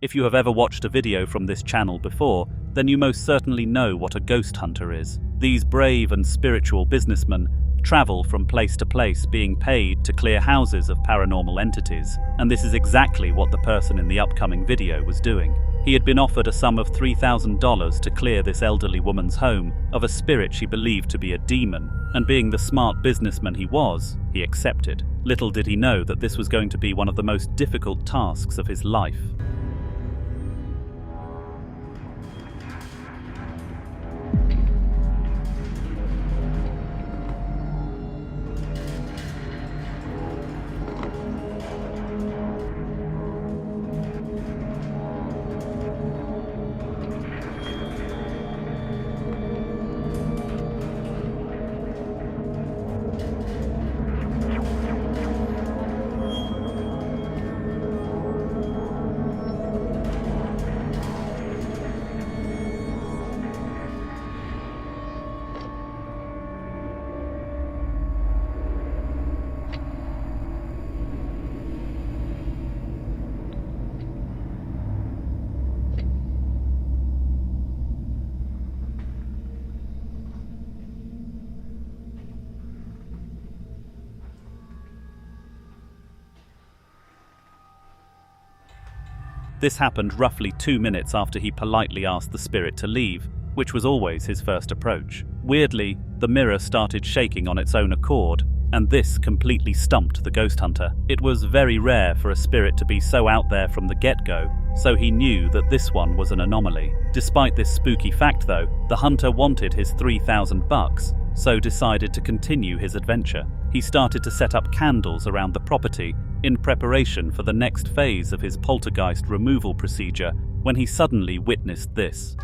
If you have ever watched a video from this channel before, then you most certainly know what a ghost hunter is. These brave and spiritual businessmen travel from place to place being paid to clear houses of paranormal entities, and this is exactly what the person in the upcoming video was doing. He had been offered a sum of $3,000 to clear this elderly woman's home of a spirit she believed to be a demon, and being the smart businessman he was, he accepted. Little did he know that this was going to be one of the most difficult tasks of his life. This happened roughly 2 minutes after he politely asked the spirit to leave, which was always his first approach. Weirdly, the mirror started shaking on its own accord, and this completely stumped the ghost hunter. It was very rare for a spirit to be so out there from the get-go, so he knew that this one was an anomaly. Despite this spooky fact though, the hunter wanted his $3,000, so decided to continue his adventure. He started to set up candles around the property in preparation for the next phase of his poltergeist removal procedure when he suddenly witnessed this.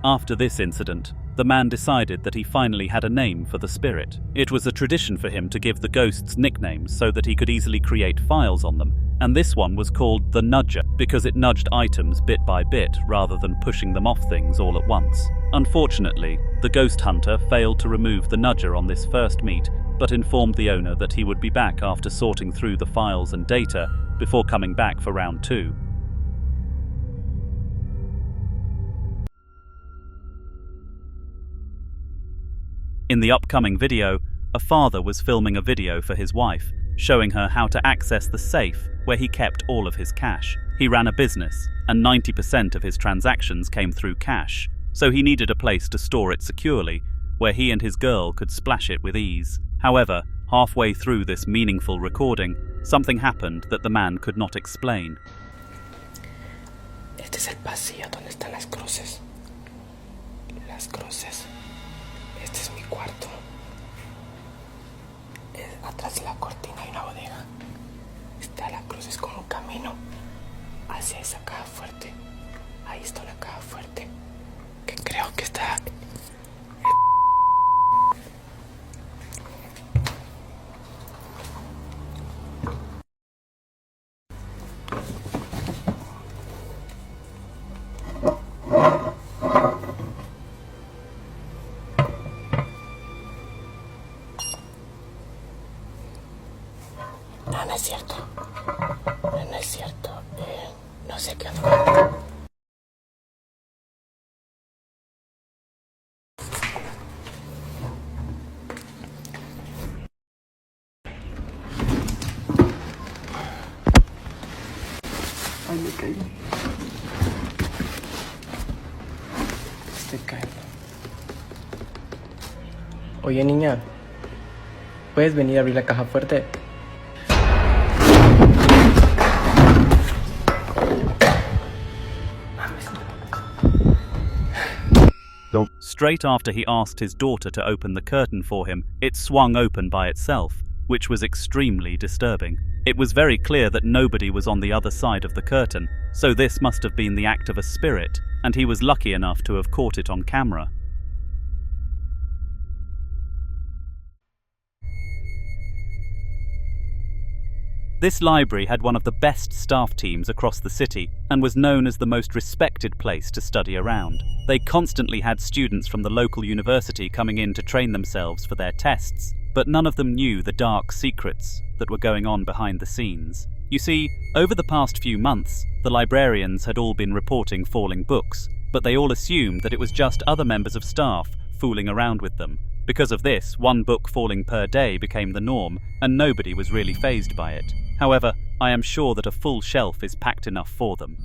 After this incident, the man decided that he finally had a name for the spirit. It was a tradition for him to give the ghosts nicknames so that he could easily create files on them, and this one was called the Nudger because it nudged items bit by bit rather than pushing them off things all at once. Unfortunately, the ghost hunter failed to remove the Nudger on this first meet, but informed the owner that he would be back after sorting through the files and data before coming back for round 2. In the upcoming video, a father was filming a video for his wife, showing her how to access the safe where he kept all of his cash. He ran a business, and 90% of his transactions came through cash, so he needed a place to store it securely, where he and his girl could splash it with ease. However, halfway through this meaningful recording, something happened that the man could not explain. Este es el pasillo donde están las cruces. Las cruces. Este es mi cuarto. Atrás de la cortina hay una bodega. Está la cruz, es como un camino hacia esa caja fuerte. Ahí está una caja fuerte que creo que está... No, no es cierto. No, no es cierto. No sé qué onda. Ay, me caí. Estoy cayendo. Oye, niña, ¿puedes venir a abrir la caja fuerte? Straight after he asked his daughter to open the curtain for him, it swung open by itself, which was extremely disturbing. It was very clear that nobody was on the other side of the curtain, so this must have been the act of a spirit, and he was lucky enough to have caught it on camera. This library had one of the best staff teams across the city and was known as the most respected place to study around. They constantly had students from the local university coming in to train themselves for their tests, but none of them knew the dark secrets that were going on behind the scenes. You see, over the past few months, the librarians had all been reporting falling books, but they all assumed that it was just other members of staff fooling around with them. Because of this, one book falling per day became the norm, and nobody was really fazed by it. However, I am sure that a full shelf is packed enough for them.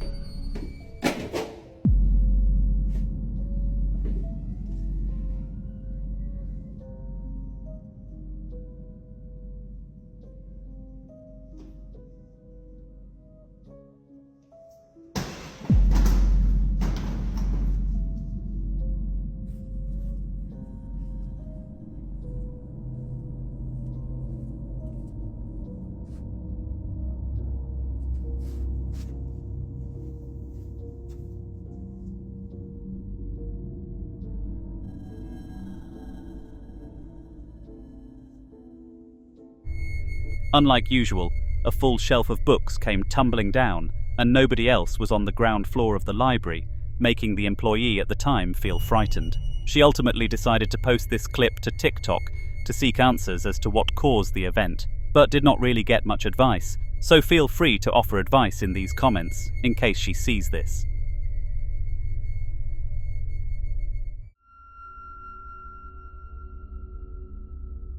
Unlike usual, a full shelf of books came tumbling down, and nobody else was on the ground floor of the library, making the employee at the time feel frightened. She ultimately decided to post this clip to TikTok to seek answers as to what caused the event, but did not really get much advice, so feel free to offer advice in these comments, in case she sees this.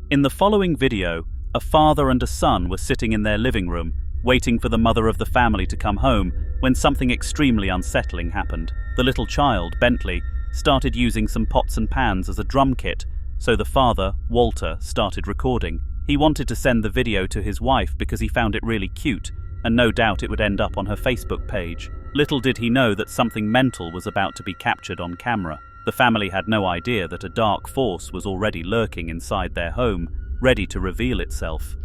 In the following video, a father and a son were sitting in their living room, waiting for the mother of the family to come home, when something extremely unsettling happened. The little child, Bentley, started using some pots and pans as a drum kit, so the father, Walter, started recording. He wanted to send the video to his wife because he found it really cute, and no doubt it would end up on her Facebook page. Little did he know that something mental was about to be captured on camera. The family had no idea that a dark force was already lurking inside their home, ready to reveal itself.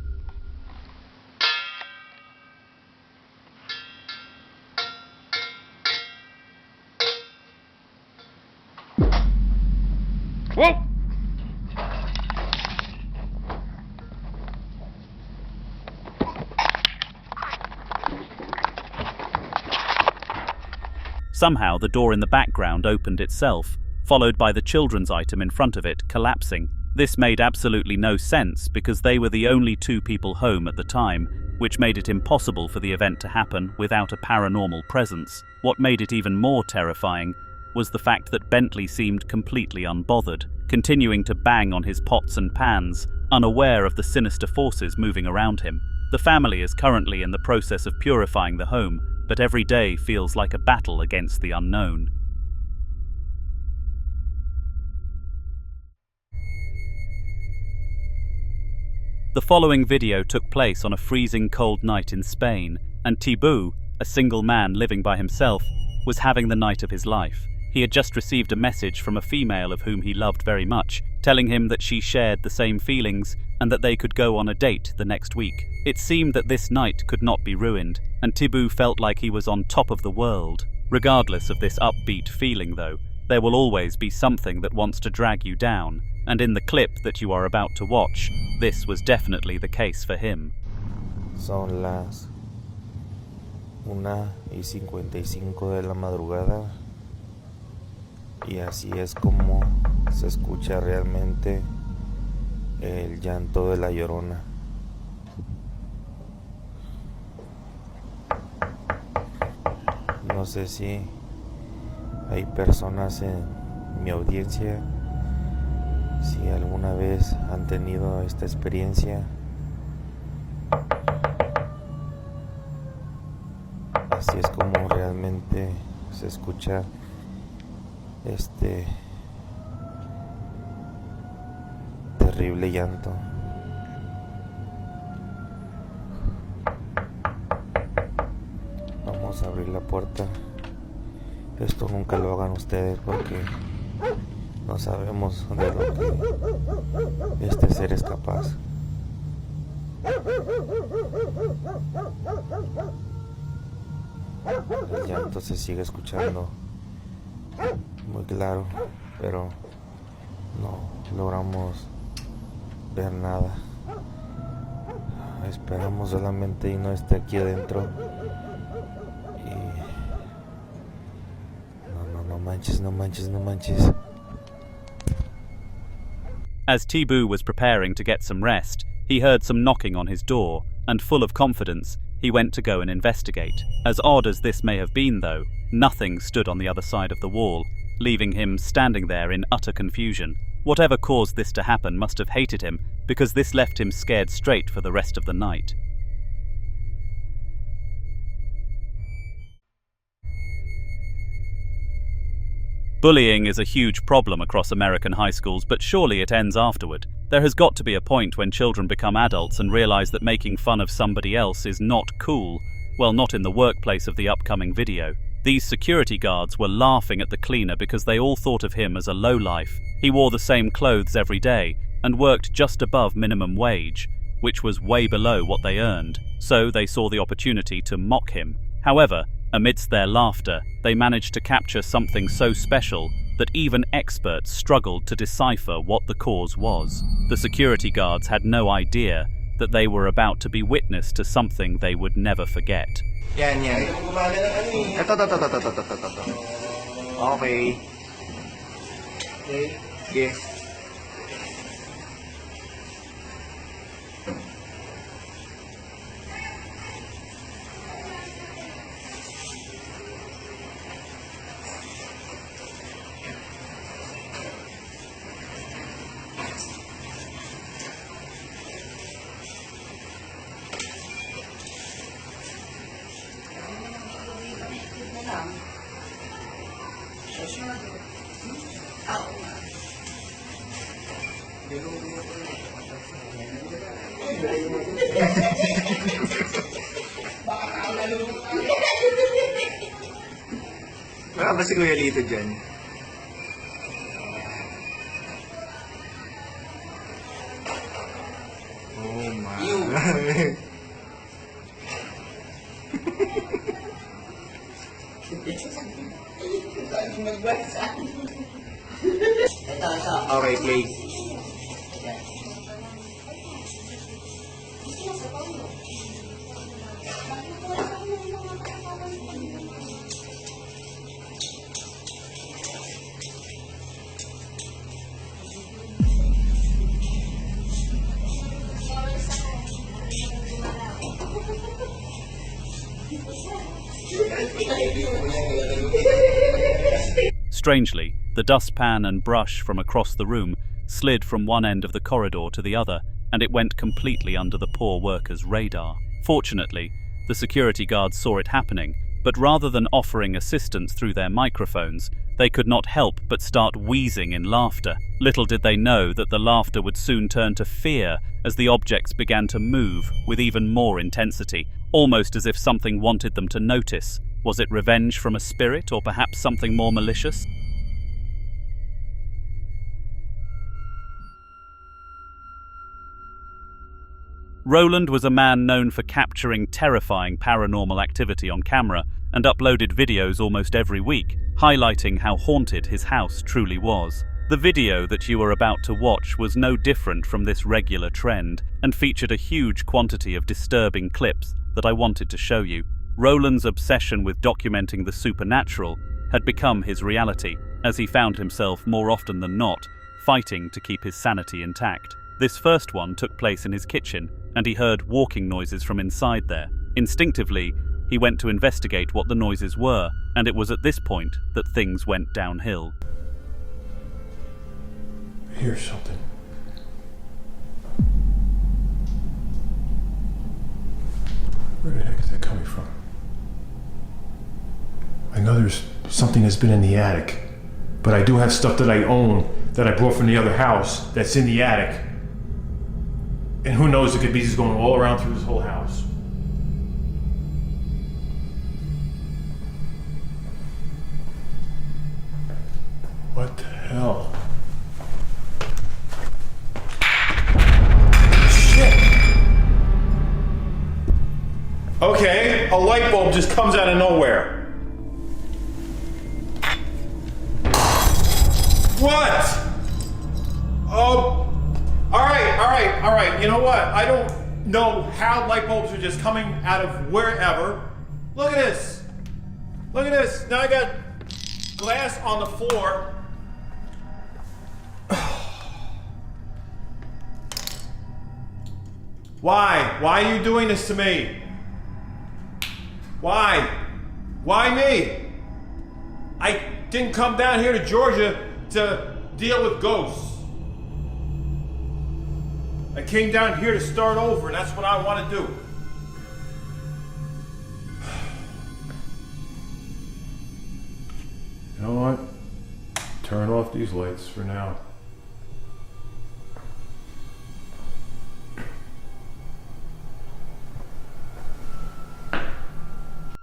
Whoa! Somehow the door in the background opened itself, followed by the children's item in front of it collapsing. This made absolutely no sense because they were the only two people home at the time, which made it impossible for the event to happen without a paranormal presence. What made it even more terrifying was the fact that Bentley seemed completely unbothered, continuing to bang on his pots and pans, unaware of the sinister forces moving around him. The family is currently in the process of purifying the home, but every day feels like a battle against the unknown. The following video took place on a freezing cold night in Spain, and Thibaut, a single man living by himself, was having the night of his life. He had just received a message from a female of whom he loved very much, telling him that she shared the same feelings and that they could go on a date the next week. It seemed that this night could not be ruined, and Thibaut felt like he was on top of the world. Regardless of this upbeat feeling though, there will always be something that wants to drag you down, and in the clip that you are about to watch, this was definitely the case for him. Son las 1:55 de la madrugada y así es como se escucha realmente el llanto de la llorona. no sé si hay personas en mi audiencia, si alguna vez han tenido esta experiencia. Así es como realmente se escucha este terrible llanto. Vamos a abrir la puerta. Esto nunca lo hagan ustedes porque no sabemos de lo que este ser es capaz. El llanto se sigue escuchando muy claro, pero no logramos ver nada. Esperamos solamente y no esté aquí adentro. Y no manches. As Tibu was preparing to get some rest, he heard some knocking on his door, and full of confidence, he went to go and investigate. As odd as this may have been, though, nothing stood on the other side of the wall, leaving him standing there in utter confusion. Whatever caused this to happen must have hated him, because this left him scared straight for the rest of the night. Bullying is a huge problem across American high schools, but surely it ends afterward. There has got to be a point when children become adults and realize that making fun of somebody else is not cool. Well, not in the workplace of the upcoming video. These security guards were laughing at the cleaner because they all thought of him as a lowlife. He wore the same clothes every day and worked just above minimum wage, which was way below what they earned, so they saw the opportunity to mock him. However, amidst their laughter, they managed to capture something so special that even experts struggled to decipher what the cause was. The security guards had no idea that they were about to be witness to something they would never forget. Yan. Ito. Okay. Okay. Wala ba si Kuya Lito dyan? Oh my. Okay, play. Strangely, the dustpan and brush from across the room slid from one end of the corridor to the other, and it went completely under the poor worker's radar. Fortunately, the security guards saw it happening, but rather than offering assistance through their microphones, they could not help but start wheezing in laughter. Little did they know that the laughter would soon turn to fear as the objects began to move with even more intensity, almost as if something wanted them to notice. Was it revenge from a spirit, or perhaps something more malicious? Roland was a man known for capturing terrifying paranormal activity on camera and uploaded videos almost every week, highlighting how haunted his house truly was. The video that you are about to watch was no different from this regular trend and featured a huge quantity of disturbing clips that I wanted to show you. Roland's obsession with documenting the supernatural had become his reality, as he found himself more often than not fighting to keep his sanity intact. This first one took place in his kitchen, and he heard walking noises from inside there. Instinctively, He went to investigate what the noises were, and it was at this point that things went downhill. Here's something. Where the heck is that coming from? I know there's something that's been in the attic, but I do have stuff that I own that I brought from the other house that's in the attic. And who knows, it could be just going all around through this whole house. What the hell? Shit! Okay, a light bulb just comes out of nowhere. What? Oh, all right. You know what? I don't know how light bulbs are just coming out of wherever. Look at this. Look at this. Now I got glass on the floor. Why? Why are you doing this to me? Why? Why me? I didn't come down here to Georgia to deal with ghosts. I came down here to start over, and that's what I want to do. You know what? Turn off these lights for now.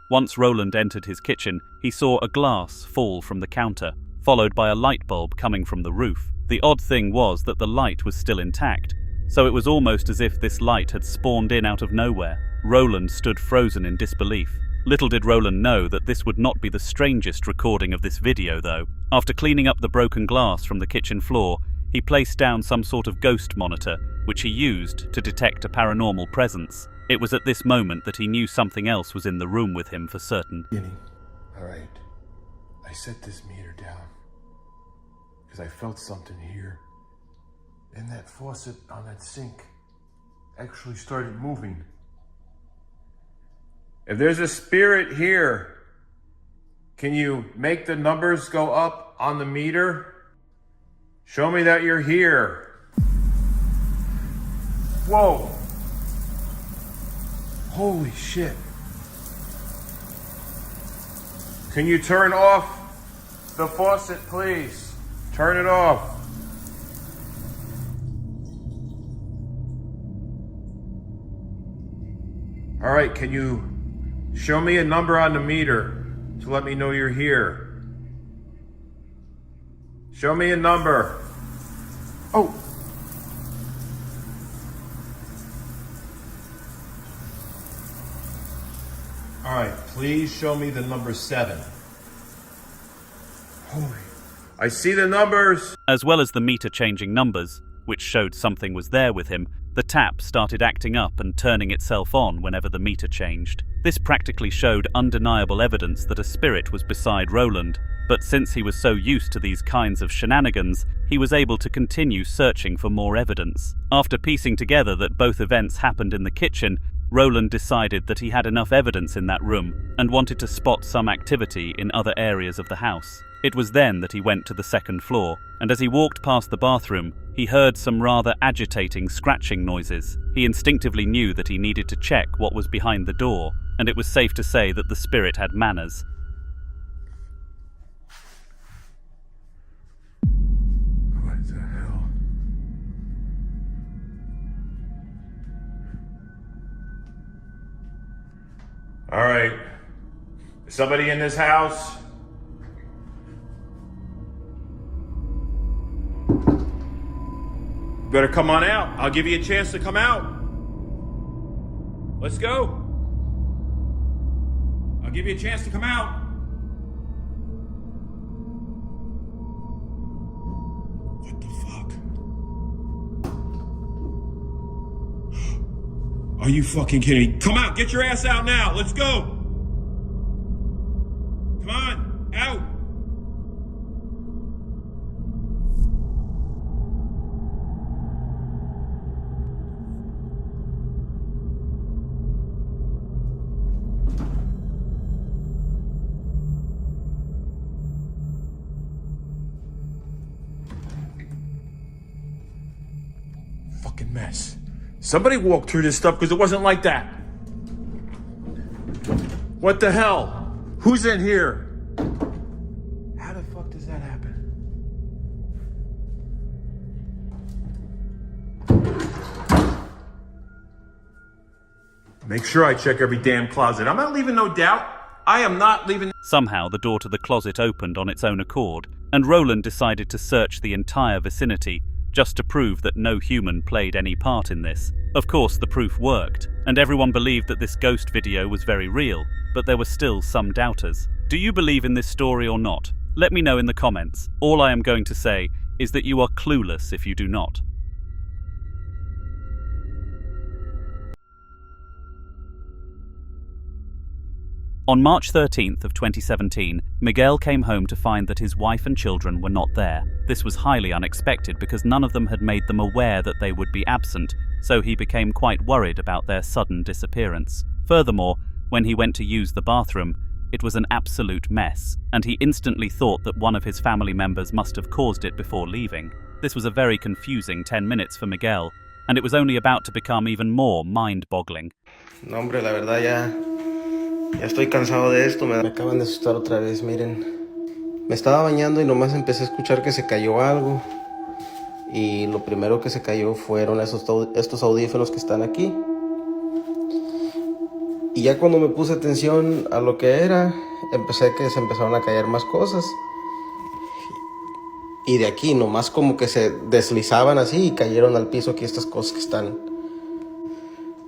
Once Roland entered his kitchen, he saw a glass fall from the counter, followed by a light bulb coming from the roof. The odd thing was that the light was still intact, so it was almost as if this light had spawned in out of nowhere. Roland stood frozen in disbelief. Little did Roland know that this would not be the strangest recording of this video, though. After cleaning up the broken glass from the kitchen floor, he placed down some sort of ghost monitor, which he used to detect a paranormal presence. It was at this moment that he knew something else was in the room with him for certain. All right, I set this meter down because I felt something here. And that faucet on that sink actually started moving. If there's a spirit here, can you make the numbers go up on the meter? Show me that you're here. Whoa. Holy shit. Can you turn off the faucet, please? Turn it off. All right, can you show me a number on the meter to let me know you're here? Show me a number. Oh. All right, please show me the number 7. Holy. I see the numbers. As well as the meter changing numbers, which showed something was there with him, the tap started acting up and turning itself on whenever the meter changed. This practically showed undeniable evidence that a spirit was beside Roland, but since he was so used to these kinds of shenanigans, he was able to continue searching for more evidence. After piecing together that both events happened in the kitchen, Roland decided that he had enough evidence in that room and wanted to spot some activity in other areas of the house. It was then that he went to the second floor, and as he walked past the bathroom, he heard some rather agitating scratching noises. He instinctively knew that he needed to check what was behind the door, and it was safe to say that the spirit had manners. What the hell? All right. Is somebody in this house? You better come on out. I'll give you a chance to come out. Let's go. I'll give you a chance to come out. What the fuck? Are you fucking kidding me? Come out. Get your ass out now. Let's go. Come on. Out. Somebody walked through this stuff because it wasn't like that. What the hell? Who's in here? How the fuck does that happen? Make sure I check every damn closet. I'm not leaving no doubt. I am not leaving. Somehow the door to the closet opened on its own accord, and Roland decided to search the entire vicinity, just to prove that no human played any part in this. Of course, the proof worked, and everyone believed that this ghost video was very real, but there were still some doubters. Do you believe in this story or not? Let me know in the comments. All I am going to say is that you are clueless if you do not. On March 13th of 2017, Miguel came home to find that his wife and children were not there. This was highly unexpected because none of them had made them aware that they would be absent, so he became quite worried about their sudden disappearance. Furthermore, when he went to use the bathroom, it was an absolute mess, and he instantly thought that one of his family members must have caused it before leaving. This was a very confusing 10 minutes for Miguel, and it was only about to become even more mind-boggling. No, hombre, la verdad ya estoy cansado de esto, me acaban de asustar otra vez, miren. Me estaba bañando y nomás empecé a escuchar que se cayó algo. Y lo primero que se cayó fueron estos audífonos que están aquí. Y ya cuando me puse atención a lo que era, empecé que se empezaron a caer más cosas. Y de aquí nomás como que se deslizaban así y cayeron al piso aquí estas cosas que están.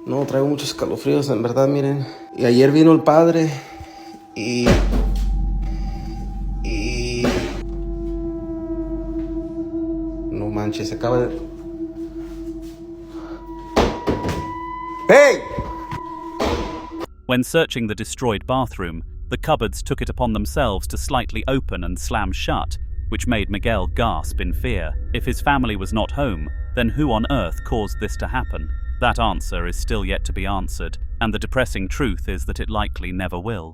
No, traigo muchos escalofríos, en verdad, miren. Y ayer vino el padre y no manches, se acaba de... ¡Hey! When searching the destroyed bathroom, the cupboards took it upon themselves to slightly open and slam shut, which made Miguel gasp in fear. If his family was not home, then who on earth caused this to happen? That answer is still yet to be answered, and the depressing truth is that it likely never will.